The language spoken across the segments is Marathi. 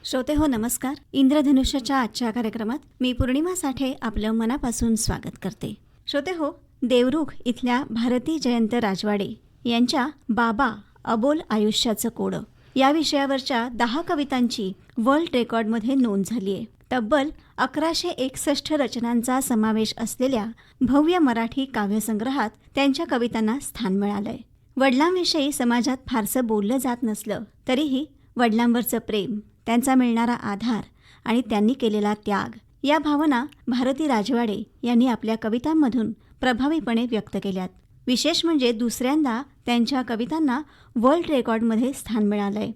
श्रोते हो नमस्कार. इंद्रधनुष्याच्या आजच्या कार्यक्रमात मी पौर्णिमा साठे आपलं मनापासून स्वागत करते. श्रोते हो, देवरुख इथल्या भारती जयंत राजवाडे यांच्या बाबा अबोल आयुष्याचं कोडं या विषयावरच्या 10 कवितांची वर्ल्ड रेकॉर्डमध्ये नोंद झाली आहे. तब्बल 1161 रचनांचा समावेश असलेल्या भव्य मराठी काव्यसंग्रहात त्यांच्या कवितांना स्थान मिळालंय. वडिलांविषयी समाजात फारसं बोललं जात नसलं तरीही वडिलांवरचं प्रेम, त्यांचा मिळणारा आधार आणि त्यांनी केलेला त्याग या भावना भारती राजवाडे यांनी आपल्या कवितांमधून प्रभावीपणे व्यक्त केल्यात. विशेष म्हणजे दुसऱ्यांदा त्यांच्या कवितांना वर्ल्ड रेकॉर्डमध्ये स्थान मिळालंय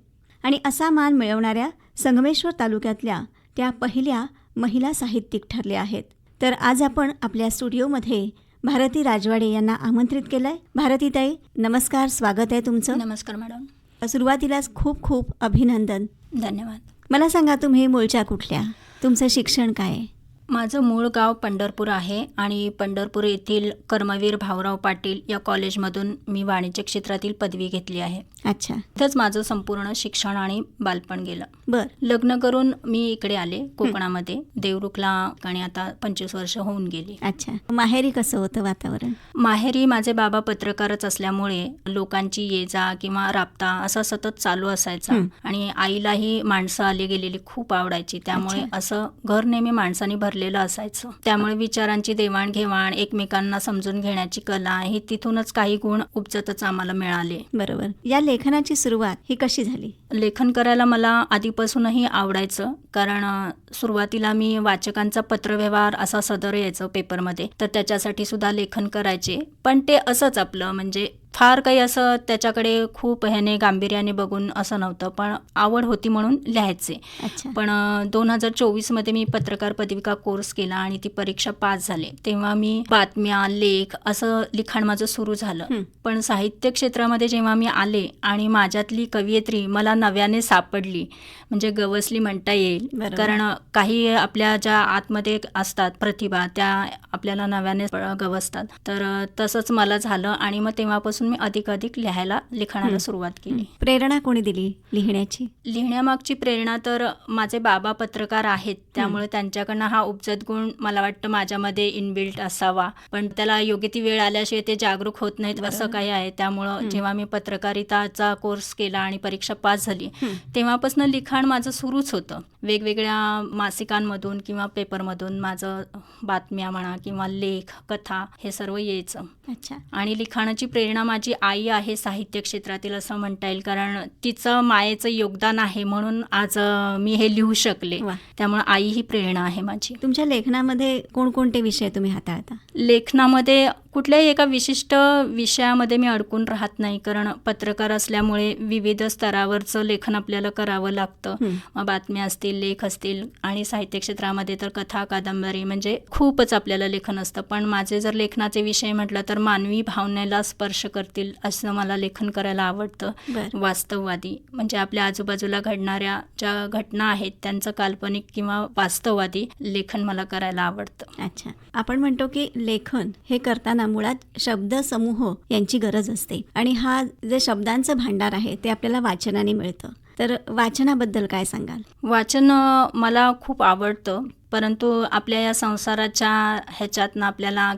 आणि असा मान मिळवणाऱ्या संगमेश्वर तालुक्यातल्या त्या पहिल्या महिला साहित्यिक ठरल्या आहेत. तर आज आपण आपल्या स्टुडिओमध्ये भारती राजवाडे यांना आमंत्रित केलंय. भारतीताई नमस्कार, स्वागत आहे तुमचं. नमस्कार मॅडम. सुरुवातीलाच खूप खूप अभिनंदन. धन्यवाद. मला सांगा, तुम्ही मूळच्या कुठल्या, तुमचं शिक्षण काय आहे? माझं मूळ गाव पंढरपूर आहे आणि पंढरपूर येथील कर्मवीर भाऊराव पाटील या कॉलेजमधून मी वाणिज्य क्षेत्रातील पदवी घेतली आहे. अच्छा. इथंच माझं संपूर्ण शिक्षण आणि बालपण गेलं. बर. लग्न करून मी इकडे आले कोकणामध्ये, देवरुखला, आणि आता 25 वर्ष होऊन गेली. अच्छा. माहेरी कसं होतं वातावरण? माहेरी माझे बाबा पत्रकारच असल्यामुळे लोकांची ये जा किंवा राबता असा सतत चालू असायचा आणि आईलाही माणसं आली गेलेली खूप आवडायची. त्यामुळे असं घर नेहमी माणसांनी भरलेलं असायचं. त्यामुळे विचारांची देवाणघेवाण, एकमेकांना समजून घेण्याची कला, ही तिथूनच काही गुण उपजतच आम्हाला मिळाले. बरोबर. या लेखनाची सुरुवात ही कशी झाली? लेखन करायला मला आधीपासूनही आवडायचं, कारण सुरुवातीला मी वाचकांचा पत्रव्यवहार असा सदर यायचं पेपरमध्ये, तर त्याच्यासाठी सुद्धा लेखन करायचे. पण ते असंच आपलं, म्हणजे फार काही असं त्याच्याकडे खूप ह्याने गांभीर्याने बघून असं नव्हतं, पण आवड होती म्हणून लिहायचे. पण 2024 मी पत्रकार पदविका कोर्स केला आणि ती परीक्षा पास झाले. तेव्हा मी बातम्या, लेख असं लिखाण माझं सुरू झालं. पण साहित्य क्षेत्रामध्ये जेव्हा मी आले आणि माझ्यातली कवयित्री मला नव्याने सापडली, म्हणजे गवसली म्हणता येईल. कारण काही आपल्या ज्या आतमध्ये असतात प्रतिभा, त्या आपल्याला नव्याने गवसतात. तर तसंच मला झालं आणि मग तेव्हापासून मी अधिकाधिक लिखाणाला सुरुवात केली. प्रेरणा कोणी दिली लिहिण्याची? लिहिण्यामागची प्रेरणा तर माझे बाबा पत्रकार आहेत, त्यामुळे त्यांच्याकडनं हा उपजत गुण मला वाटतं माझ्यामध्ये इनबिल्ट असावा. पण त्याला योग्य ती वेळ आल्याशिवाय ते जागरूक होत नाहीत असं काही आहे. त्यामुळं जेव्हा मी पत्रकारिताचा कोर्स केला आणि परीक्षा पास झाली, तेव्हापासून लिखाण माझं सुरूच होतं. वेगवेगळ्या मासिकांमधून किंवा पेपरमधून माझं बातम्या म्हणा किंवा लेख, कथा हे सर्व यायचं. अच्छा. आणि लिखाणाची प्रेरणा माझी आई आहे साहित्य क्षेत्रातील असं म्हणता येईल, कारण तिचं मायेचं योगदान आहे म्हणून आज मी हे लिहू शकले. त्यामुळे आई ही प्रेरणा आहे माझी. तुमच्या लेखनामध्ये कोणकोणते विषय तुम्ही हाताळता? लेखनामध्ये कुठल्याही एका विशिष्ट विषयामध्ये मी अडकून राहत नाही, कारण पत्रकार असल्यामुळे विविध स्तरावरचं लेखन आपल्याला करावं लागतं. मग बातम्या असतील, लेख असतील, आणि साहित्य क्षेत्रामध्ये तर कथा, कादंबरी, म्हणजे खूपच आपल्याला लेखन असतं. पण माझे जर लेखनाचे विषय म्हटलं तर मानवी भावनेला स्पर्श करतील असं मला लेखन करायला आवडतं. वास्तववादी, म्हणजे आपल्या आजूबाजूला घडणाऱ्या ज्या घटना आहेत त्यांचं काल्पनिक किंवा वास्तववादी लेखन मला करायला आवडतं. अच्छा. आपण म्हणतो की लेखन हे करताना मुळात शब्द समूह यांची गरज असते आणि हा जे शब्दांचं भांडार आहे ते आपल्याला वाचनाने मिळतं. तर वाचनाबद्दल काय सांगाल? वाचन मला खूप आवडतं, परंतु आपल्या या संसाराच्या ह्याच्यातनं आपल्याला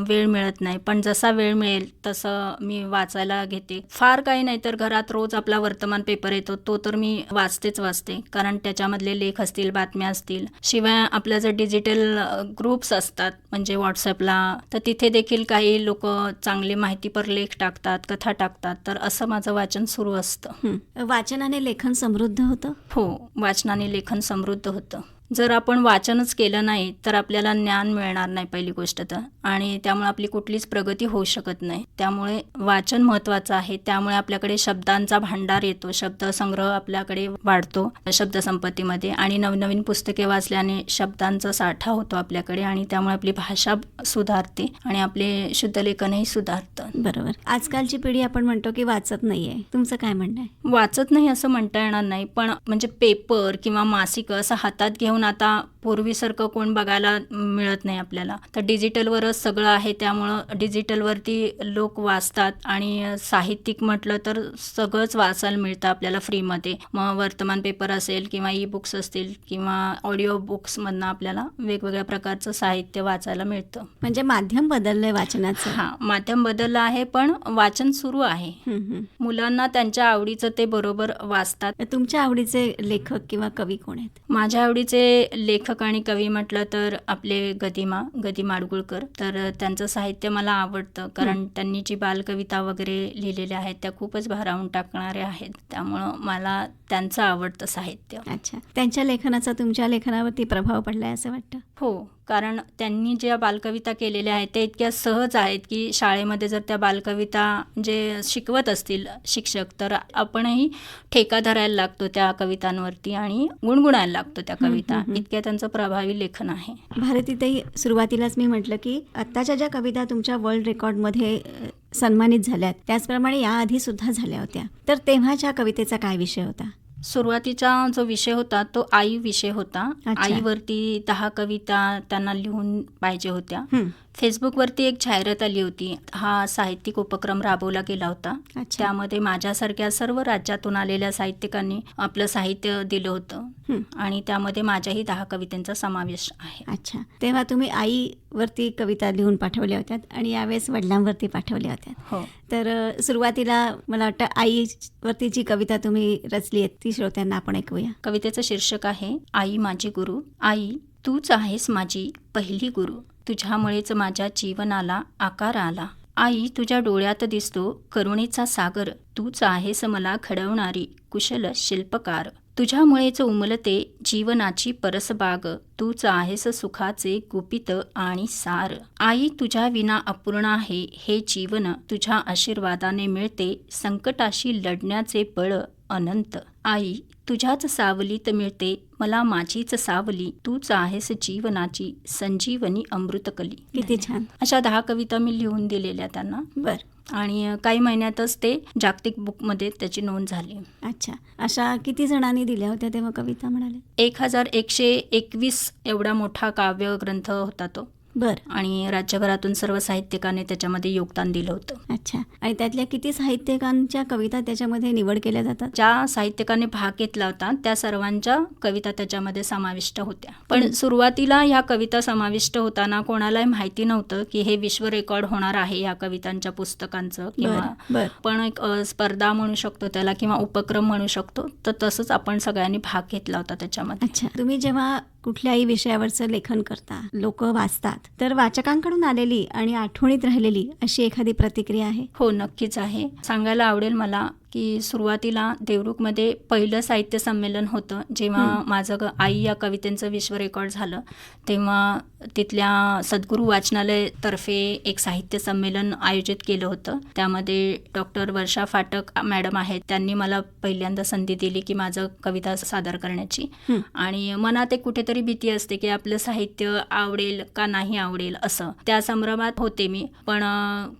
वेळ मिळत नाही. पण जसा वेळ मिळेल तसं मी वाचायला घेते. फार काही नाही तर घरात रोज आपला वर्तमान पेपर येतो, तो तर मी वाचते, कारण त्याच्यामधले लेख असतील, बातम्या असतील. शिवाय आपल्या जर डिजिटल ग्रुप्स असतात, म्हणजे व्हॉट्सअपला, तर तिथे देखील काही लोक चांगले माहितीपर लेख टाकतात, कथा टाकतात. तर असं माझं वाचन सुरू असतं. वाचनाने लेखन समृद्ध होतं? हो, वाचनाने लेखन समृद्ध होतं. जर आपण वाचनच केलं नाही तर आपल्याला ज्ञान मिळणार नाही पहिली गोष्ट तर, आणि त्यामुळे आपली कुठलीच प्रगती होऊ शकत नाही. त्यामुळे वाचन महत्त्वाचं आहे. त्यामुळे आपल्याकडे शब्दांचा भांडार येतो, शब्दसंग्रह आपल्याकडे वाढतो शब्दसंपत्तीमध्ये, आणि नवनवीन पुस्तके वाचल्याने शब्दांचा साठा होतो आपल्याकडे, आणि त्यामुळे आपली भाषा सुधारते आणि आपले शुद्धलेखनही सुधारतं. बरोबर. आजकालची पिढी आपण म्हणतो की वाचत नाहीये, तुमचं काय म्हणणं आहे? वाचत नाही असं म्हणता येणार नाही, पण म्हणजे पेपर किंवा मासिक असं हातात घेऊन आता पूर्वीसारखं कोण बघायला मिळत नाही आपल्याला. तर डिजिटलवरच सगळं आहे, त्यामुळं डिजिटलवरती लोक वाचतात आणि साहित्यिक म्हटलं तर सगळंच वाचायला मिळतं आपल्याला फ्रीमध्ये. मग वर्तमान पेपर असेल किंवा ई बुक्स असतील किंवा ऑडिओ बुक्समधनं आपल्याला वेगवेगळ्या प्रकारचं साहित्य वाचायला मिळतं. म्हणजे माध्यम बदललंय वाचनाचं. हां, माध्यम बदललं आहे, पण वाचन सुरू आहे. मुलांना त्यांच्या आवडीचं ते बरोबर वाचतात. तर तुमच्या आवडीचे लेखक किंवा कवी कोण आहेत? माझ्या आवडीचे लेखक आणि कवी म्हटलं तर आपले गदी माडगुळकर. तर त्यांचं साहित्य मला आवडतं, कारण त्यांनी जी बालकविता वगैरे लिहिलेल्या आहेत त्या खूपच भारावून टाकणाऱ्या आहेत. त्यामुळं मला त्यांचं आवडतं साहित्य. अच्छा, त्यांच्या लेखनाचा तुमच्या लेखनावरती प्रभाव पडलाय असं वाटतं? हो, कारण त्यांनी ज्या बालकविता केलेल्या आहेत त्या इतक्या सहज आहेत की शाळेमध्ये जर त्या बालकविता जे शिकवत असतील शिक्षक, तर आपणही ठेका धरायला लागतो त्या कवितांवरती आणि गुणगुणायला लागतो त्या कविता. इतक्या त्यांचं प्रभावी लेखन आहे. भारतीताई, सुरुवातीलाच मी म्हटलं की आत्ताच्या ज्या कविता तुमच्या वर्ल्ड रेकॉर्डमध्ये सन्मानित झाल्यात, त्याचप्रमाणे याआधी सुद्धा झाल्या होत्या. तर तेव्हाच्या कवितेचा काय विषय होता? सुरुवातीचा जो विषय होता तो आई विषय होता. अच्छा. आईवरती 10 कविता त्यांना लिहून पाहिजे होत्या. फेसबुकवरती एक जाहिरात आली होती. हा साहित्यिक उपक्रम राबवला गेला होता. अच्छा. त्यामध्ये माझ्यासारख्या सर्व राज्यातून आलेल्या साहित्यिकांनी आपलं साहित्य दिलं होतं आणि त्यामध्ये माझ्याही 10 कवितांचा समावेश आहे. अच्छा, तेव्हा तुम्ही आईवरती कविता लिहून पाठवल्या होत्या आणि यावेळेस वडिलांवरती पाठवल्या होत्या. हो. तर सुरुवातीला मला वाटतं आईवरती जी कविता तुम्ही रचली आहे ती श्रोत्यांना आपण ऐकूया. कवितेचं शीर्षक आहे आई माझी गुरु. आई तूच आहेस माझी पहिली गुरु, तुझ्यामुळेच माझ्या जीवनाला आकार आला. आई तुझ्या डोळ्यात दिसतो करुणेचा सागर, तूच आहेस मला घडवणारी कुशल शिल्पकार. तुझ्यामुळेच उमलते जीवनाची परसबाग, तूच आहेस सुखाचे गुपित आणि सार. आई तुझ्या विना अपूर्ण आहे हे जीवन, तुझ्या आशीर्वादाने मिळते संकटाशी लढण्याचे बळ अनंत. आई तुझ्याच सावलीत मिळते मला माझीच सावली, तूच आहेस जीवनाची संजीवनी अमृतकली. किती छान. अशा 10 कविता मी लिहून दिलेल्या त्यांना. आणि काही महिन्यातच ते जागतिक बुकमध्ये त्याची नोंद झाली. अच्छा, अशा किती जणांनी दिल्या होत्या तेव्हा कविता म्हणाले? 1121 एवढा मोठा काव्यग्रंथ होता तो. आणि राज्यभरातून सर्व साहित्यिकांनी त्याच्यामध्ये योगदान दिलं होतं. अच्छा, आणि त्यातल्या किती साहित्यिकांच्या कविता त्याच्यामध्ये निवड केल्या जातात? ज्या साहित्यिकांनी भाग घेतला होता त्या सर्वांच्या कविता त्याच्यामध्ये समाविष्ट होत्या. पण सुरुवातीला ह्या कविता समाविष्ट होताना कोणालाही माहिती नव्हतं की हे विश्व रेकॉर्ड होणार आहे या कवितांच्या पुस्तकांचं, किंवा पण एक स्पर्धा म्हणू शकतो त्याला किंवा उपक्रम म्हणू शकतो. तर तसंच आपण सगळ्यांनी भाग घेतला होता त्याच्यामध्ये. अच्छा, तुम्ही जेव्हा कुठल्याही विषयावरचं लेखन करता, लोक वाचतात, तर वाचकांकडून आलेली आणि आठवणीत राहिलेली अशी एखादी प्रतिक्रिया आहे? हो, नक्कीच आहे. सांगायला आवडेल मला की सुरुवातीला देवरुखमध्ये पहिलं साहित्य संमेलन होतं. जेव्हा माझं आई या कवितेचं विश्व रेकॉर्ड झालं, तेव्हा तिथल्या सद्गुरू वाचनालयतर्फे एक साहित्य संमेलन आयोजित केलं होतं. त्यामध्ये डॉक्टर वर्षा फाटक मॅडम आहेत, त्यांनी मला पहिल्यांदा संधी दिली की माझं कविता सादर करण्याची. आणि मनात एक कुठेतरी भीती असते की आपलं साहित्य आवडेल का नाही आवडेल असं. त्या संभ्रमात होते मी, पण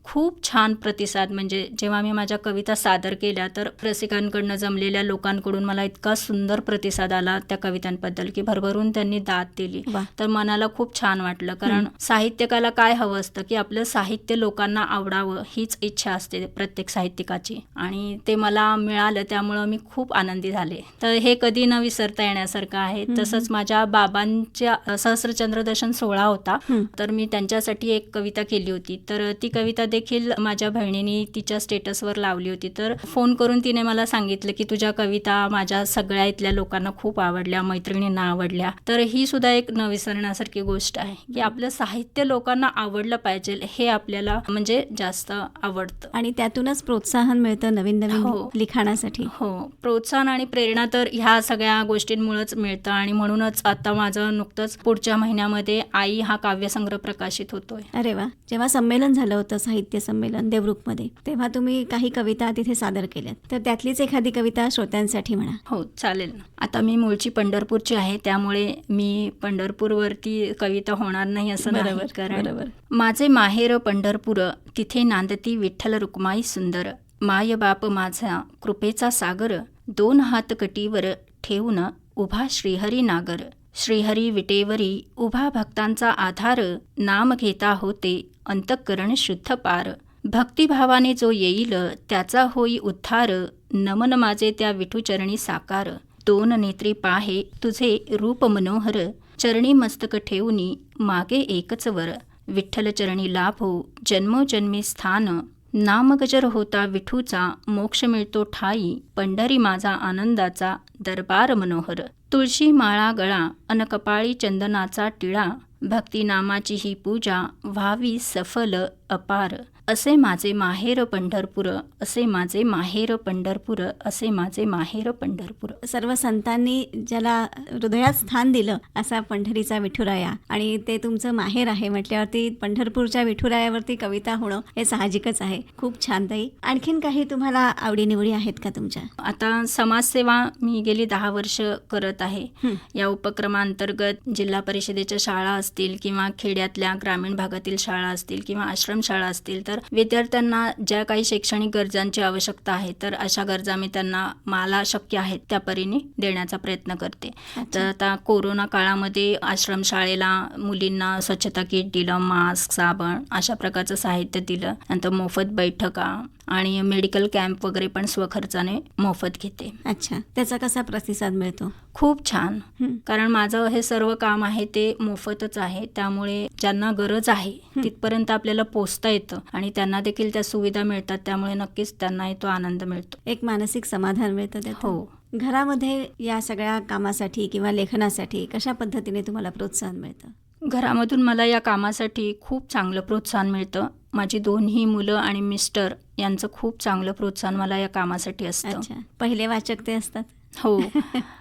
खूप छान प्रतिसाद, म्हणजे जेव्हा मी माझ्या कविता सादर केल्या तर रसिकांकडनं जमलेल्या लोकांकडून मला इतका सुंदर प्रतिसाद आला त्या कवितांबद्दल की भरभरून त्यांनी दाद दिली. तर मनाला खूप छान वाटलं, कारण साहित्यकाला काय हवं असतं की आपलं साहित्य लोकांना आवडावं हीच इच्छा असते प्रत्येक साहित्यिकाची, आणि ते मला मिळालं. त्यामुळं मी खूप आनंदी झाले. तर हे कधी न विसरता येण्यासारखं आहे. तसंच माझ्या बाबांच्या सहस्रचंद्र दर्शन सोहळा होता, तर मी त्यांच्यासाठी एक कविता केली होती. तर ती कविता देखील माझ्या बहिणीने तिच्या स्टेटसवर लावली होती. तर फोन करून तिने मला सांगितलं की तुझ्या कविता माझ्या सगळ्या इथल्या लोकांना खूप आवडल्या, मैत्रिणींना आवडल्या. तर ही सुद्धा एक न विसरण्यासारखी गोष्ट आहे की आपलं साहित्य लोकांना आवडलं पाहिजे, हे आपल्याला म्हणजे जास्त आवडतं आणि त्यातूनच प्रोत्साहन मिळतं नवीन नवीन लिखाणासाठी. हो, प्रोत्साहन आणि प्रेरणा तर ह्या सगळ्या गोष्टींमुळेच मिळतं. आणि म्हणूनच आता माझं नुकतंच पुढच्या महिन्यामध्ये आई हा काव्यसंग्रह प्रकाशित होतोय. अरे वा. जेव्हा संमेलन झालं होतं, साहित्य संमेलन देवरुखमध्ये, तेव्हा तुम्ही काही कविता तिथे सादर केल्यात, तर त्यातलीच एखादी कविता श्रोत्यांसाठी म्हणा. हो, चालेल ना. आता मी मूळची पंढरपूरची आहे, त्यामुळे मी पंढरपूरवरती कविता होणार नाही असं नाही, कारण माझे माहेर पंढरपूर, तिथे नांदती विठ्ठल रुक्माई सुंदर. माय बाप माझा कृपेचा सागर, 2 हात कटीवर ठेवून उभा श्रीहरी नागर. श्रीहरी विटेवरी उभा भक्तांचा आधार, नाम घेता होते अंतःकरण शुद्ध पार. भक्तिभावाने जो येईल त्याचा होई उद्धार, नमन माझे त्या विठूचरणी साकार. दोन नेत्री पाहे तुझे रूप मनोहर, चरणी मस्तक ठेवूनी मागे एकच वर. विठ्ठल चरणी लाभो जन्मोजन्मी स्थान, नामगजर होता विठूचा मोक्ष मिळतो ठाई. पंढरी माझा आनंदाचा दरबार मनोहर. तुळशी माळा गळा अन कपाळी चंदनाचा टिळा, भक्ती नामाची ही पूजा व्हावी सफल अपार. असे माझे माहेर पंढरपूर, असे माझे माहेर पंढरपूर, असे माझे माहेर पंढरपूर. सर्व संतांनी ज्याला हृदयात स्थान दिलं असा पंढरीचा विठुराया, आणि ते तुमचं माहेर आहे म्हटल्यावरती पंढरपूरच्या विठुरायावरती कविता होणं हे साहजिकच आहे. खूप छान ताई. आणखीन काही तुम्हाला आवडीनिवडी आहेत का तुमच्या? आता समाजसेवा मी गेली 10 वर्ष करत आहे. या उपक्रमांतर्गत जिल्हा परिषदेच्या शाळा असतील किंवा खेड्यातल्या ग्रामीण भागातील शाळा असतील किंवा आश्रमशाळा असतील, तर विद्यार्थ्यांना ज्या काही शैक्षणिक गरजांची आवश्यकता आहे तर अशा गरजा मी त्यांना मला शक्य आहेत त्या परीने देण्याचा प्रयत्न करते. तर आता कोरोना काळामध्ये आश्रमशाळेला मुलींना स्वच्छता किट दिलं, मास्क, साबण अशा प्रकारचं साहित्य दिलं. नंतर मोफत बैठका आणि मेडिकल कॅम्प वगैरे पण स्वखर्चाने मोफत घेते. अच्छा, त्याचा कसा प्रतिसाद मिळतो? खूप छान. कारण माझं हे सर्व काम आहे ते मोफतच आहे, त्यामुळे ज्यांना गरज आहे तिथपर्यंत आपल्याला पोहोचता येतं आणि त्यांना देखील त्या सुविधा मिळतात. त्यामुळे नक्कीच त्यांनाही तो आनंद मिळतो. एक मानसिक समाधान मिळतं त्यात. हो. घरामध्ये या सगळ्या कामासाठी किंवा लेखनासाठी कशा पद्धतीने तुम्हाला प्रोत्साहन मिळतं? घरामधून मला या कामासाठी खूप चांगलं प्रोत्साहन मिळतं. माझी 2ही मुलं आणि मिस्टर यांचं खूप चांगलं प्रोत्साहन मला या कामासाठी असतं. अच्छा, पहिले वाचक ते असतात? हो.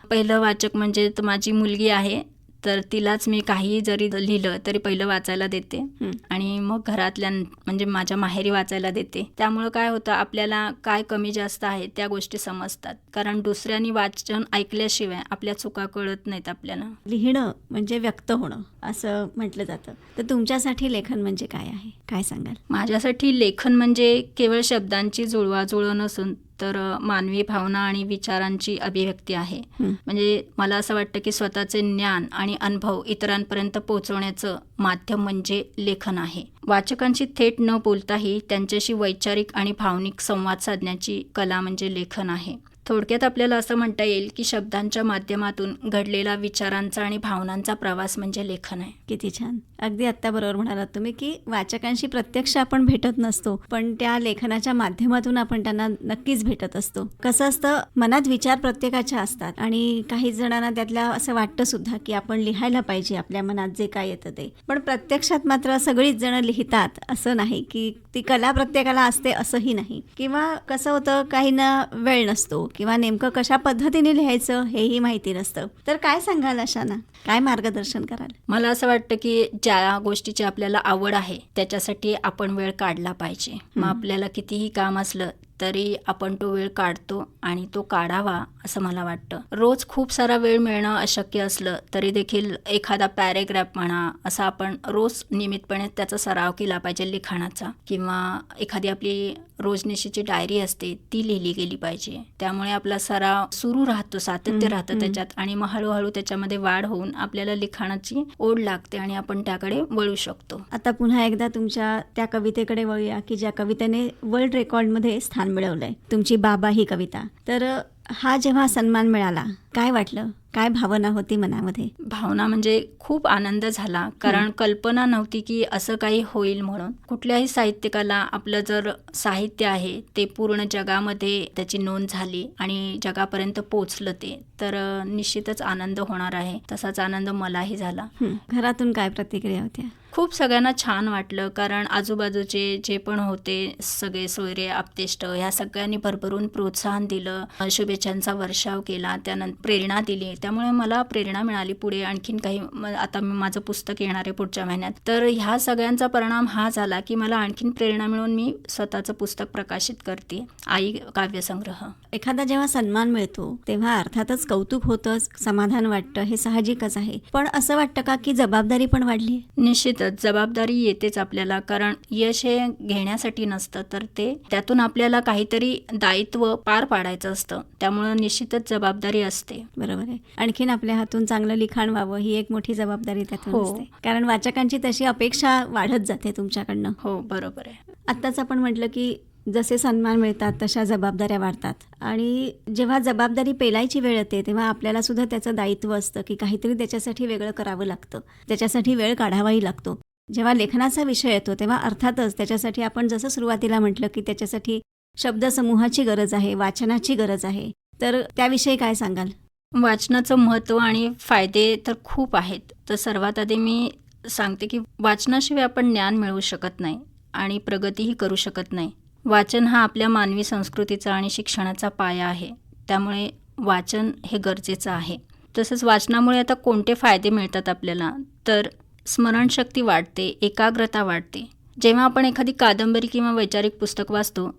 पहिलं वाचक म्हणजे माझी मुलगी आहे, तर तिलाच मी काही जरी लिहिलं तरी पहिलं वाचायला देते आणि मग घरातल्या म्हणजे माझ्या माहेरी वाचायला देते. त्यामुळं काय होतं, आपल्याला काय कमी जास्त आहे त्या गोष्टी समजतात. कारण दुसऱ्यांनी वाचन ऐकल्याशिवाय आपल्या चुका कळत नाहीत आपल्याला. लिहिणं म्हणजे व्यक्त होणं असं म्हटलं जातं. तर तुमच्यासाठी लेखन म्हणजे काय आहे, काय सांगाल? माझ्यासाठी लेखन म्हणजे केवळ शब्दांची जुळवाजुळव नसून तर मानवी भावना आणि विचारांची अभिव्यक्ती आहे. म्हणजे मला असं वाटतं की स्वतःचे ज्ञान आणि अनुभव इतरांपर्यंत पोहोचवण्याचं माध्यम म्हणजे लेखन आहे. वाचकांशी थेट न बोलताही त्यांच्याशी वैचारिक आणि भावनिक संवाद साधण्याची कला म्हणजे लेखन आहे. थोडक्यात आपल्याला असं म्हणता येईल की शब्दांच्या माध्यमातून घडलेला विचारांचा आणि भावनांचा प्रवास म्हणजे लेखन आहे. किती छान. अगदी आत्ता बरोबर म्हणालात तुम्ही की वाचकांशी प्रत्यक्ष आपण भेटत नसतो, पण त्या लेखनाच्या माध्यमातून आपण त्यांना नक्कीच भेटत असतो. कसं असतं, मनात विचार प्रत्येकाच्या असतात आणि काही जणांना त्यातल्या असं वाटतं सुद्धा की आपण लिहायला पाहिजे आपल्या मनात जे काय येतं ते. पण प्रत्यक्षात मात्र सगळीच जण लिहितात असं नाही, की ती कला प्रत्येकाला असते असंही नाही. किंवा कसं होतं, काहींना वेळ नसतो किंवा नेमकं कशा पद्धतीने लिहायचं हेही माहिती नसतं. तर काय सांगाल अशांना, काय मार्गदर्शन कराल? मला असं वाटतं की ज्या गोष्टीची आपल्याला आवड आहे त्याच्यासाठी आपण वेळ काढला पाहिजे. मग आपल्याला कितीही काम असलं तरी आपण तो वेळ काढतो आणि तो काढावा असं मला वाटतं. रोज खूप सारा वेळ मिळणं अशक्य असलं तरी देखील एखादा पॅरेग्राफ म्हणा असा आपण रोज नियमितपणे त्याचा सराव केला पाहिजे लिखाणाचा. किंवा एखादी आपली रोजनिशीची डायरी असते ती लिहिली गेली पाहिजे. त्यामुळे आपला सराव सुरू राहतो, सातत्य राहतं त्याच्यात आणि मग हळूहळू त्याच्यामध्ये वाढ होऊन आपल्याला लिखाणाची ओढ लागते आणि आपण त्याकडे वळू शकतो. आता पुन्हा एकदा तुमच्या त्या कवितेकडे वळूया की ज्या कवितेने वर्ल्ड रेकॉर्डमध्ये स्थान मिळवलंय, तुमची बाबा ही कविता. तर हा जेव्हा सन्मान मिळाला काय वाटलं, काय भावना होती मनामध्ये? भावना म्हणजे खूप आनंद झाला, कारण कल्पना नव्हती की असं काही होईल म्हणून. कुठल्याही साहित्यिकाला आपलं जर साहित्य आहे ते पूर्ण जगामध्ये त्याची नोंद झाली आणि जगापर्यंत पोचलं ते, तर निश्चितच आनंद होणार आहे. तसाच आनंद मलाही झाला. घरातून काय प्रतिक्रिया होत्या? खूप सगळ्यांना छान वाटलं, कारण आजूबाजूचे जे पण होते सगळे सोयरे आप्तेष्ट ह्या सगळ्यांनी भरभरून प्रोत्साहन दिलं, शुभेच्छांचा वर्षाव केला, त्यानंतर प्रेरणा दिली. त्यामुळे मला प्रेरणा मिळाली पुढे आणखीन काही. आता माझं पुस्तक येणार आहे पुढच्या महिन्यात, तर ह्या सगळ्यांचा परिणाम हा झाला की मला आणखीन प्रेरणा मिळून मी स्वतःचं पुस्तक प्रकाशित करते, आई काव्यसंग्रह. एखादा जेव्हा सन्मान मिळतो तेव्हा अर्थातच कौतुक होतं, समाधान वाटतं, हे साहजिकच आहे. पण असं वाटतं का की जबाबदारी पण वाढली? निश्चितच. निश्चितच जबाबदारी येतेच आपल्याला, कारण यश हे घेण्यासाठी नसतं, तर ते त्यातून आपल्याला काहीतरी दायित्व पार पाडायचं असतं. त्यामुळं निश्चितच जबाबदारी असते. बरोबर आहे. आणखीन आपल्या हातून चांगलं लिखाण व्हावं ही एक मोठी जबाबदारी त्यातून हो. असते, कारण वाचकांची तशी अपेक्षा वाढत जाते तुमच्याकडनं. हो, बरोबर आहे. आत्ताच आपण म्हटलं की जसे सन्मान मिळतात तशा जबाबदाऱ्या वाढतात, आणि जेव्हा जबाबदारी पेलायची वेळ येते तेव्हा आपल्याला सुद्धा त्याचं दायित्व असतं की काहीतरी त्याच्यासाठी वेगळं करावं लागतं, त्याच्यासाठी वेळ काढावाही लागतो. जेव्हा लेखनाचा विषय येतो तेव्हा अर्थातच त्याच्यासाठी आपण जसं सुरुवातीला म्हटलं की त्याच्यासाठी शब्दसमूहाची गरज आहे, वाचनाची गरज आहे, तर त्याविषयी काय सांगाल? वाचनाचं महत्त्व आणि फायदे तर खूप आहेत. तर सर्वात आधी मी सांगते की वाचनाशिवाय आपण ज्ञान मिळवू शकत नाही आणि प्रगतीही करू शकत नाही. वाचन हा आपल्या मानवी संस्कृतीचा आणि शिक्षणाचा पाया आहे. त्यामुळे वाचन हे गरजेचं आहे. तसंच वाचनामुळे आता कोणते फायदे मिळतात आपल्याला, तर स्मरणशक्ती वाढते, एकाग्रता वाढते. जेव्हा आपण एखादी कादंबरी किंवा वैचारिक पुस्तक वाचतो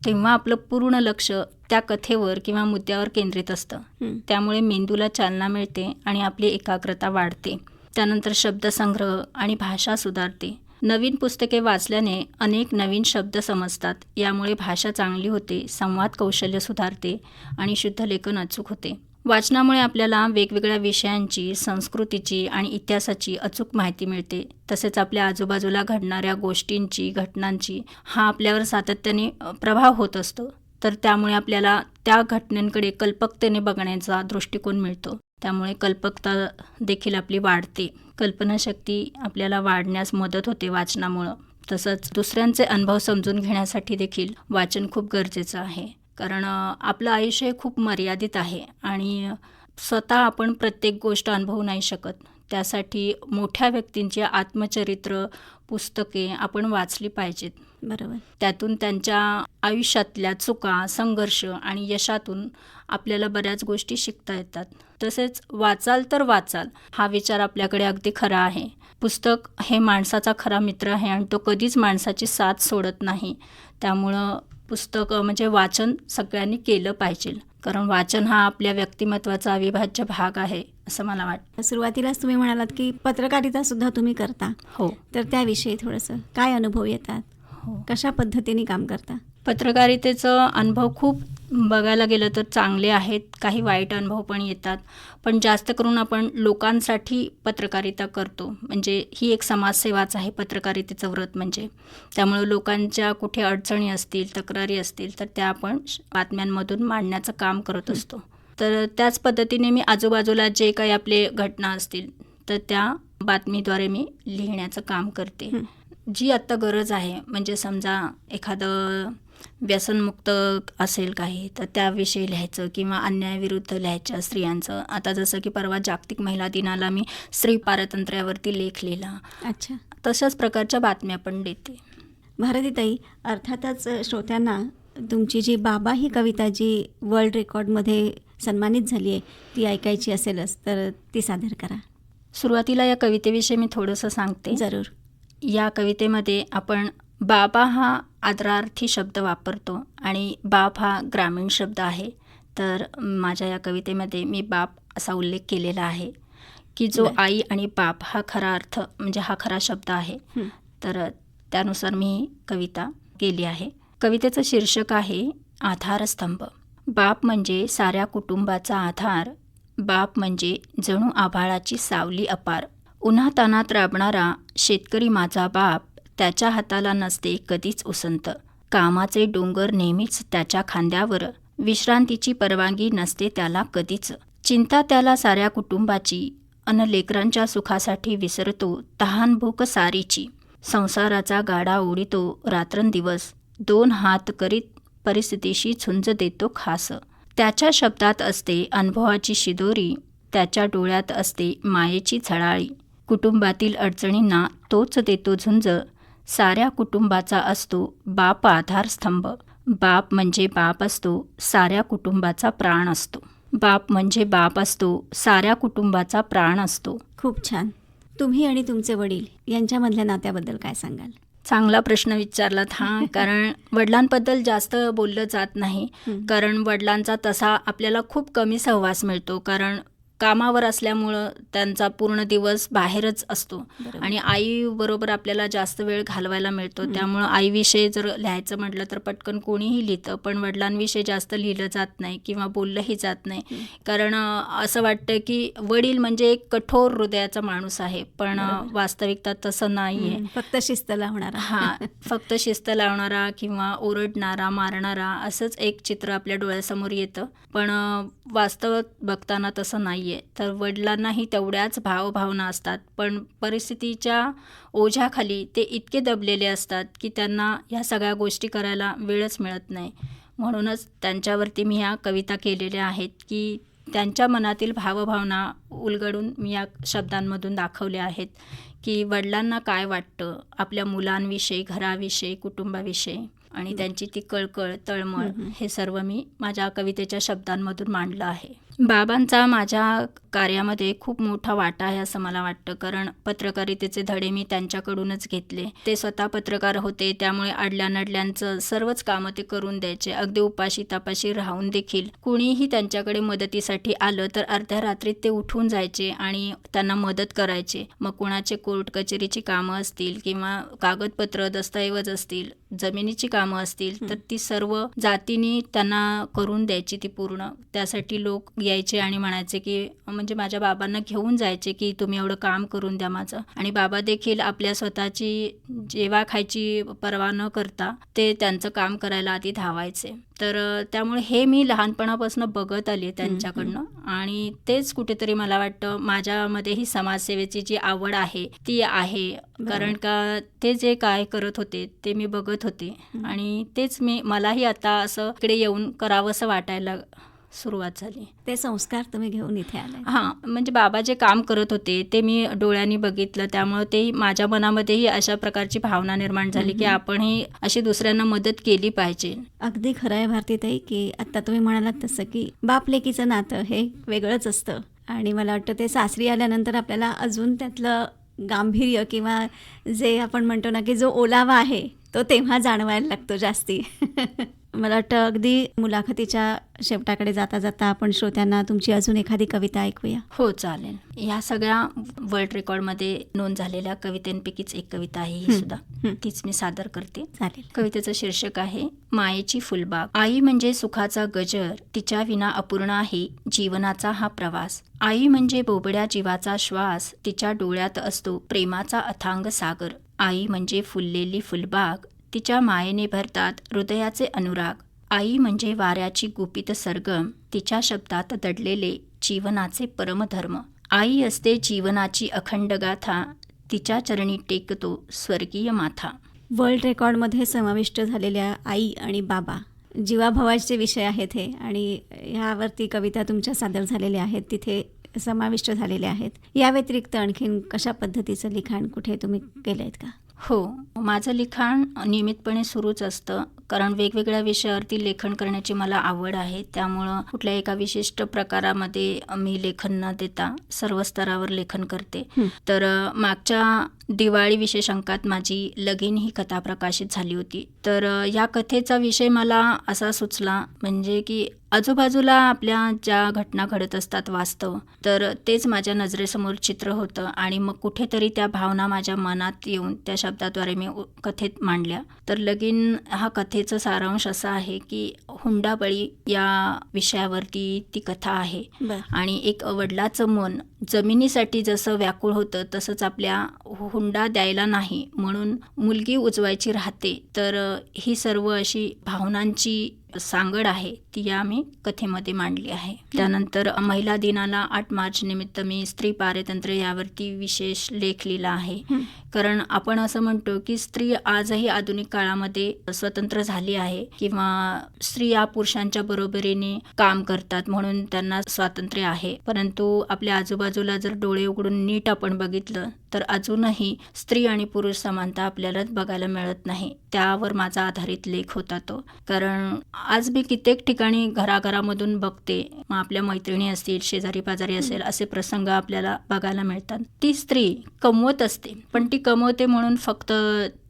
तेव्हा आपलं पूर्ण लक्ष त्या कथेवर किंवा मुद्द्यावर केंद्रित असतं. त्यामुळे मेंदूला चालना मिळते आणि आपली एकाग्रता वाढते. त्यानंतर शब्दसंग्रह आणि भाषा सुधारते. नवीन पुस्तके वाचल्याने अनेक नवीन शब्द समजतात. यामुळे भाषा चांगली होते, संवाद कौशल्य सुधारते आणि शुद्ध लेखन अचूक होते. वाचनामुळे आपल्याला वेगवेगळ्या विषयांची, संस्कृतीची आणि इतिहासाची अचूक माहिती मिळते. तसेच आपल्या आजूबाजूला घडणाऱ्या गोष्टींची, घटनांची हा आपल्यावर सातत्याने प्रभाव होत असतो. तर त्यामुळे आपल्याला त्या घटनांकडे कल्पकतेने बघण्याचा दृष्टिकोन मिळतो. त्यामुळे कल्पकता देखील आपली वाढते. कल्पनाशक्ती आपल्याला वाढण्यास मदत होते वाचनामुळं. तसंच दुसऱ्यांचे अनुभव समजून घेण्यासाठी देखील वाचन खूप गरजेचं आहे, कारण आपलं आयुष्य खूप मर्यादित आहे आणि स्वतः आपण प्रत्येक गोष्ट अनुभवू नाही शकत. त्यासाठी मोठ्या व्यक्तींची आत्मचरित्र पुस्तके आपण वाचली पाहिजेत. बरोबर. त्यातून त्यांच्या आयुष्यातल्या चुका, संघर्ष आणि यशातून आपल्याला बऱ्याच गोष्टी शिकता येतात. तसेच वाचाल तर वाचाल हा विचार आपल्याकडे अगदी खरा आहे. पुस्तक हे माणसाचा खरा मित्र आहे आणि तो कधीच माणसाची साथ सोडत नाही. त्यामुळं पुस्तक म्हणजे वाचन सगळ्यांनी केलं पाहिजे, कारण वाचन हा आपल्या व्यक्तिमत्वाचा अविभाज्य भाग आहे असं मला वाटतं. सुरुवातीलाच तुम्ही म्हणालात की पत्रकारिता सुद्धा तुम्ही करता. हो. तर त्याविषयी थोडंसं काय अनुभव येतात, हो. कशा पद्धतीने काम करता? पत्रकारितेचं अनुभव खूप बघायला गेलं तर चांगले आहेत, काही वाईट अनुभव पण येतात. पण जास्त करून आपण लोकांसाठी पत्रकारिता करतो, म्हणजे ही एक समाजसेवाच आहे पत्रकारितेचं व्रत म्हणजे. त्यामुळं लोकांच्या कुठे अडचणी असतील, तक्रारी असतील, तर त्या आपण बातम्यांमधून मांडण्याचं काम करत असतो. तर त्याच पद्धतीने मी आजूबाजूला जे काही आपले घटना असतील तर त्या बातमीद्वारे मी लिहिण्याचं काम करते. जी आत्ता गरज आहे, म्हणजे समजा एखादं व्यसनमुक्त असेल काही तर त्याविषयी लिहायचं किंवा अन्यायाविरुद्ध लिहायच्या स्त्रियांचं. आता जसं की परवा जागतिक महिला दिनाला मी स्त्री पारतंत्र्यावरती लेख लिहिला. अच्छा. तशाच प्रकारच्या बातम्या पण देते. भारतीताई, अर्थातच श्रोत्यांना तुमची जी बाबा ही कविता जी वर्ल्ड रेकॉर्डमध्ये सन्मानित झाली आहे ती ऐकायची असेलच, तर ती सादर करा. सुरुवातीला या कवितेविषयी मी थोडंसं सांगते. जरूर. या कवितेमध्ये आपण बाबा हा आदरार्थी शब्द वापरतो आणि बाप हा ग्रामीण शब्द आहे. तर माझ्या या कवितेमध्ये मी बाप असा उल्लेख केलेला आहे की जो आई आणि बाप हा खरा अर्थ म्हणजे हा खरा शब्द आहे. तर त्यानुसार मी ही कविता केली आहे. कवितेचं शीर्षक आहे आधारस्तंभ. बाप म्हणजे साऱ्या कुटुंबाचा आधार. बाप म्हणजे जणू आभाळाची सावली अपार. उन्हातानात राबणारा शेतकरी माझा बाप. त्याच्या हाताला नसते कधीच उसंत. कामाचे डोंगर नेहमीच त्याच्या खांद्यावर. विश्रांतीची परवानगी नसते त्याला कधीच. चिंता त्याला साऱ्या कुटुंबाची. अन लेकरांच्या सुखासाठी विसरतो तहान भूक सारीची. संसाराचा गाडा ओढितो रात्रंदिवस. 2 हात करीत परिस्थितीशी झुंज देतो खास. त्याच्या शब्दात असते अनुभवाची शिदोरी. त्याच्या डोळ्यात असते मायेची झळाळी. कुटुंबातील अडचणींना तोच देतो झुंज. साऱ्या कुटुंबाचा असतो बाप आधारस्तंभ. बाप म्हणजे बाप असतो, साऱ्या कुटुंबाचा प्राण असतो. बाप म्हणजे बाप असतो, साऱ्या कुटुंबाचा प्राण असतो. खूप छान. तुम्ही आणि तुमचे वडील यांच्यामधल्या नात्याबद्दल काय सांगाल? चांगला प्रश्न विचारलात हा. कारण वडिलांबद्दल जास्त बोललं जात नाही, कारण वडिलांचा तसा आपल्याला खूप कमी सहवास मिळतो. कारण कामावर असल्यामुळं त्यांचा पूर्ण दिवस बाहेरच असतो बरोबर. आणि आईबरोबर आपल्याला जास्त वेळ घालवायला मिळतो. त्यामुळं आईविषयी जर लिहायचं म्हटलं तर पटकन कोणीही लिहितं, पण वडिलांविषयी जास्त लिहिलं जात नाही किंवा बोललंही जात नाही. कारण असं वाटतं की वडील म्हणजे एक कठोर हृदयाचा माणूस आहे, पण वास्तविकता तसं नाही आहे. फक्त शिस्त लावणारा. हां, फक्त शिस्त लावणारा किंवा ओरडणारा, मारणारा असंच एक चित्र आपल्या डोळ्यासमोर येतं. पण वास्तवात बघताना तसं नाही आहे. तर वडिलांनाही तेवढ्याच भावभावना असतात, पण परिस्थितीच्या ओझ्याखाली ते इतके दबलेले असतात की त्यांना ह्या सगळ्या गोष्टी करायला वेळच मिळत नाही. म्हणूनच त्यांच्यावरती मी ह्या कविता केलेल्या आहेत की त्यांच्या मनातील भावभावना उलगडून मी या शब्दांमधून दाखवल्या आहेत की वडिलांना काय वाटतं आपल्या मुलांविषयी, घराविषयी, कुटुंबाविषयी आणि त्यांची ती कळकळ, तळमळ हे सर्व मी माझ्या कवितेच्या शब्दांमधून मांडलं आहे. बाबांचा माझ्या कार्यामध्ये खूप मोठा वाटा आहे असं मला वाटतं, कारण पत्रकारितेचे धडे मी त्यांच्याकडूनच घेतले. ते स्वतः पत्रकार होते, त्यामुळे अडल्यानडल्यांचं सर्वच कामं ते करून द्यायचे. अगदी उपाशी तापाशी राहून देखील कुणीही त्यांच्याकडे मदतीसाठी आलं तर अर्ध्या रात्रीत ते उठून जायचे आणि त्यांना मदत करायचे. मग कोणाचे कोर्ट कचेरीची कामं असतील किंवा कागदपत्र, दस्तऐवज असतील, जमिनीची कामं असतील, तर ती सर्व जातीने त्यांना करून द्यायची ती पूर्ण. त्यासाठी लोक यायचे आणि म्हणायचे की म्हणजे माझ्या बाबांना घेऊन जायचे की तुम्ही एवढं काम करून द्या माझं. आणि बाबा देखील आपल्या स्वतःची जेवा खायची पर्वा न करता ते त्यांचं काम करायला आधी धावायचे. तर त्यामुळे हे मी लहानपणापासून बघत आले त्यांच्याकडनं आणि तेच कुठेतरी मला वाटतं माझ्यामध्ये ही समाजसेवेची जी आवड आहे ती आहे. कारण का ते जे काय करत होते ते मी बघत होते आणि तेच मलाही आता असं इकडे येऊन करावंसं वाटायला सुरुवात झाली. ते संस्कार तुम्ही घेऊन इथे आले. हां, म्हणजे बाबा जे काम करत होते ते मी डोळ्यांनी बघितलं, त्यामुळे ते माझ्या मनामध्येही अशा प्रकारची भावना निर्माण झाली की आपणही अशी दुसऱ्यांना मदत केली पाहिजे. अगदी खरं आहे भारतीताई की आत्ता तुम्ही म्हणालात तसं की बाप लेकीचं नातं हे वेगळंच असतं आणि मला वाटतं ते सासरी आल्यानंतर आपल्याला अजून त्यातलं गांभीर्य किंवा जे आपण म्हणतो ना की जो ओलावा आहे तो तेव्हा जाणवायला लागतो जास्ती. मला वाटतं अगदी मुलाखतीच्या शेवटाकडे जाता जाता आपण श्रोत्यांना तुमची अजून एखादी कविता ऐकूया. हो, चालेल. ह्या सगळ्या वर्ल्ड रेकॉर्डमध्ये नोंद झालेल्या कवितेंपैकीच एक कविता आहे ही सुद्धा, तीच मी सादर करते. चालेल. कवितेचं शीर्षक आहे मायेची फुलबाग. आई म्हणजे सुखाचा गजर, तिच्या विना अपूर्ण आहे जीवनाचा हा प्रवास. आई म्हणजे बोबड्या जीवाचा श्वास, तिच्या डोळ्यात असतो प्रेमाचा अथांग सागर. आई म्हणजे फुललेली फुलबाग, तिच्या मायेने भरतात हृदयाचे अनुराग. आई म्हणजे वाऱ्याची गुपित सरगम, तिच्या शब्दात दडलेले जीवनाचे परमधर्म. आई असते जीवनाची अखंड गाथा, तिच्या चरणी टेकतो स्वर्गीय माथा. वर्ल्ड रेकॉर्डमध्ये समाविष्ट झालेल्या आई आणि बाबा जीवाभावाचे विषय आहेत हे, आणि ह्यावरती कविता तुमच्या सादर झालेल्या आहेत, तिथे समाविष्ट झालेल्या आहेत. या व्यतिरिक्त आणखीन कशा पद्धतीचं लिखाण कुठे तुम्ही केलं आहेत का? हो, माझं लिखाण नियमितपणे सुरूच असतं, कारण वेगवेगळ्या विषयावरती लेखन करण्याची मला आवड आहे. त्यामुळं कुठल्या एका विशिष्ट प्रकारामध्ये मी लेखन न देता सर्व स्तरावर लेखन करते. तर मागच्या दिवाळी विशेष अंकात माझी लगीन ही कथा प्रकाशित झाली होती. तर या कथेचा विषय मला असा सुचला, म्हणजे की आजूबाजूला आपल्या ज्या घटना घडत असतात वास्तव, तर तेच माझ्या नजरेसमोर चित्र होतं आणि मग कुठेतरी त्या भावना माझ्या मनात येऊन त्या शब्दाद्वारे मी कथेत मांडल्या. तर लगीन हा कथेचं सारांश असा आहे की हुंडाबळी या विषयावरती ती कथा आहे. आणि एक वडिलाचं मन जमिनीसाठी जसं व्याकुळ होतं तसंच आपल्या हुंडा द्यायला नाही म्हणून मुलगी उजवायची राहते. तर ही सर्व अशी भावनांची सांगड आहे ती आम्ही कथेमध्ये मांडली आहे. त्यानंतर महिला दिनाला 8 मार्च निमित्त मी स्त्री पारतंत्र्य यावरती विशेष लेख लिहिला आहे. कारण आपण असं म्हणतो की स्त्री आजही आधुनिक काळामध्ये स्वतंत्र झाली आहे किंवा स्त्रिया पुरुषांच्या बरोबरीने काम करतात म्हणून त्यांना स्वातंत्र्य आहे. परंतु आपल्या आजूबाजूला जर डोळे उघडून नीट आपण बघितलं तर अजूनही स्त्री आणि पुरुष समानता आपल्याला बघायला मिळत नाही. त्यावर माझा आधारित लेख होता तो. कारण आज मी कित्येक ठिकाणी घराघरामधून बघते, मग आपल्या मैत्रिणी असतील, शेजारी पाजारी असेल, असे प्रसंग आपल्याला बघायला मिळतात. ती स्त्री कमवत असते, पण ती कमवते म्हणून फक्त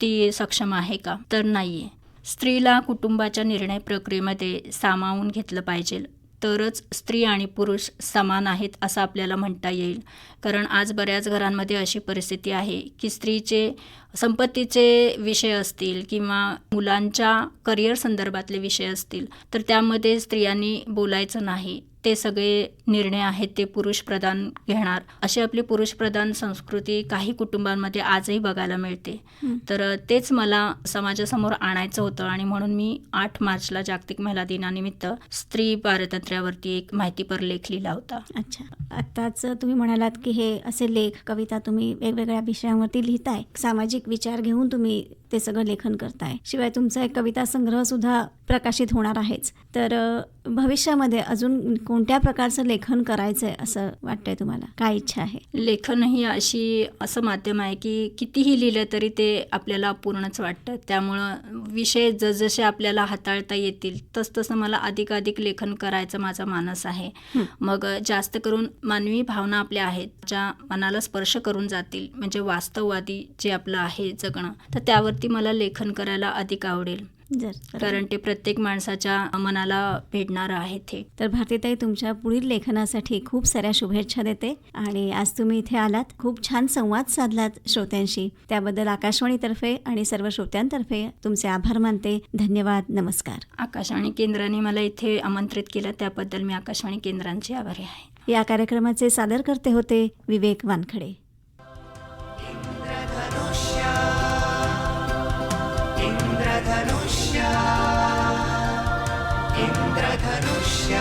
ती सक्षम आहे का? तर नाहीये. स्त्रीला कुटुंबाच्या निर्णय प्रक्रियेमध्ये सामावून घेतलं पाहिजे. तरच स्त्री आणि पुरुष समान आहेत असं आपल्याला म्हणता येईल. कारण आज बऱ्याच घरांमध्ये अशी परिस्थिती आहे की स्त्रीचे संपत्तीचे विषय असतील किंवा मुलांच्या करिअर संदर्भातले विषय असतील तर त्यामध्ये स्त्रियांनी बोलायचं नाही. ते सगळे निर्णय आहेत ते पुरुषप्रधान घेणार. अशी आपली पुरुषप्रधान संस्कृती काही कुटुंबांमध्ये आजही बघायला मिळते. तर तेच मला समाजासमोर आणायचं होतं आणि म्हणून मी 8 मार्चला जागतिक महिला दिनानिमित्त स्त्री पारतंत्र्यावरती एक माहितीपर लेख लिहिला होता. अच्छा, आत्ताच तुम्ही म्हणालात की हे असे लेख कविता तुम्ही वेगवेगळ्या विषयांवरती लिहिताय, सामाजिक विचार घेऊन तुम्ही ते सगळं लेखन करताय. शिवाय तुमचा एक कविता संग्रह सुद्धा प्रकाशित होणार आहेच. तर भविष्यामध्ये अजून कोणत्या प्रकारचं लेखन करायचंय असं वाटतंय तुम्हाला? काय इच्छा आहे? लेखन ही असं माध्यम आहे की कितीही लिहिलं तरी ते आपल्याला अपूर्णच वाटतं. त्यामुळं विषय जसजसे आपल्याला हाताळता येतील तसतसं मला अधिकाधिक लेखन करायचं माझा मानस आहे. मग जास्त करून मानवी भावना आपल्या आहेत ज्या मनाला स्पर्श करून जातील, म्हणजे वास्तववादी जे आपलं आहे जगणं, तर त्यावरती मला लेखन करायला अधिक आवडेल. कारण ते प्रत्येक माणसाच्या मनाला भेटणारं आहे ते. तर भारतीताई, तुमच्या पुढील लेखनासाठी खूप साऱ्या शुभेच्छा देते. आणि आज तुम्ही इथे आलात, खूप छान संवाद साधलात श्रोत्यांशी, त्याबद्दल आकाशवाणीतर्फे आणि सर्व श्रोत्यांतर्फे तुमचे आभार मानते. धन्यवाद. नमस्कार. आकाशवाणी केंद्राने मला इथे आमंत्रित केलं त्याबद्दल मी आकाशवाणी केंद्रांची आभारी आहे. या कार्यक्रमाचे सादरकर्ते होते विवेक वानखडे. इंद्रधनुष्य